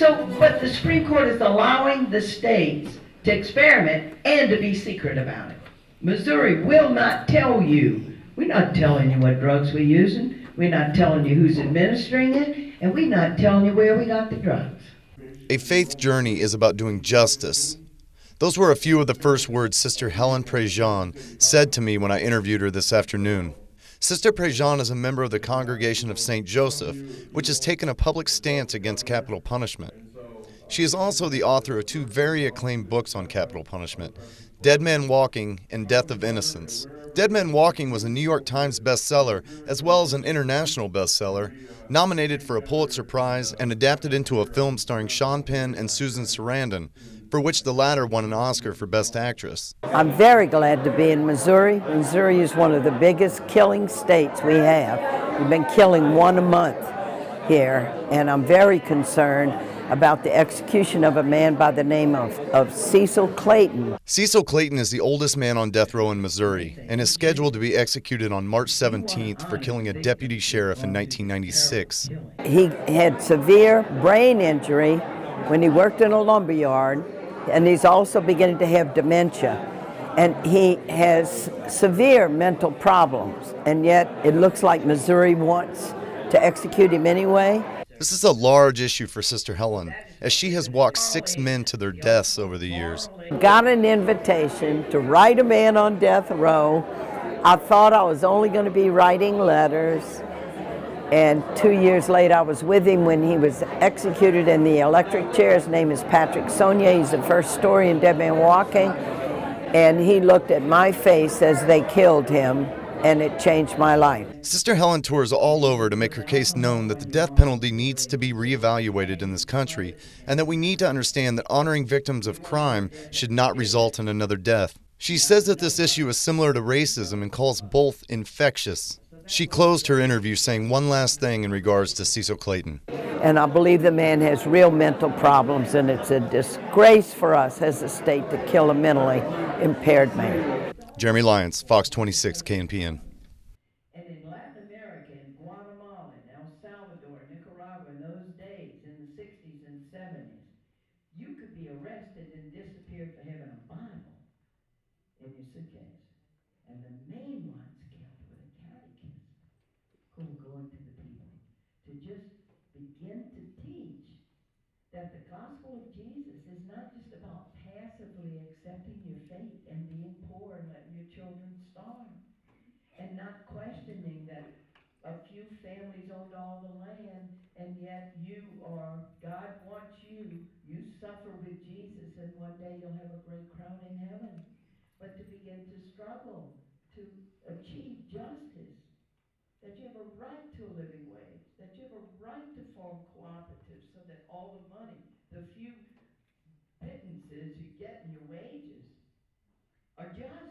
So, but the Supreme Court is allowing the states to experiment and to be secret about it. Missouri will not tell you. We're not telling you what drugs we're using. We're not telling you who's administering it. And we're not telling you where we got the drugs. A faith journey is about doing justice. Those were a few of the first words Sister Helen Prejean said to me when I interviewed her this afternoon. Sister Prejean is a member of the Congregation of St. Joseph, which has taken a public stance against capital punishment. She is also the author of two very acclaimed books on capital punishment, Dead Men Walking and Death of Innocence. Dead Men Walking was a New York Times bestseller as well as an international bestseller, nominated for a Pulitzer Prize and adapted into a film starring Sean Penn and Susan Sarandon, for which the latter won an Oscar for Best Actress. I'm very glad to be in Missouri. Missouri is one of the biggest killing states we have. We've been killing one a month here, and I'm very concerned about the execution of a man by the name of Cecil Clayton. Cecil Clayton is the oldest man on death row in Missouri and is scheduled to be executed on March 17th for killing a deputy sheriff in 1996. He had severe brain injury when he worked in a lumber yard, and he's also beginning to have dementia. And he has severe mental problems, and yet it looks like Missouri wants to execute him anyway. This is a large issue for Sister Helen, as she has walked 6 men to their deaths over the years. Got an invitation to write a man on death row. I thought I was only going to be writing letters, and 2 years later I was with him when he was executed in the electric chair. His name is Patrick Sonia. He's the first story in Dead Man Walking, and he looked at my face as they killed him, and it changed my life. Sister Helen tours all over to make her case known that the death penalty needs to be reevaluated in this country, and that we need to understand that honoring victims of crime should not result in another death. She says that this issue is similar to racism and calls both infectious. She closed her interview saying one last thing in regards to Cecil Clayton. And I believe the man has real mental problems, and it's a disgrace for us as a state to kill a mentally impaired man. Jeremy Lyons, Fox 26, KNPN. And in Latin America, in Guatemala, in El Salvador, Nicaragua, in those days, in the 60s and 70s, you could be arrested and disappear for having a Bible in your suitcase. And the main ones killed with a catechist who will go into the people to just begin to teach that the gospel of Jesus is not just about passively accepting your fate and being poor and letting your children starve, and not questioning that a few families owned all the land, and yet God wants you suffer with Jesus, and one day you'll have a great crown in heaven. But to begin to struggle to achieve justice, that you have a right to a living wage, that you have a right to form cooperatives so that all the money, the few pittances you get in your wages, are just.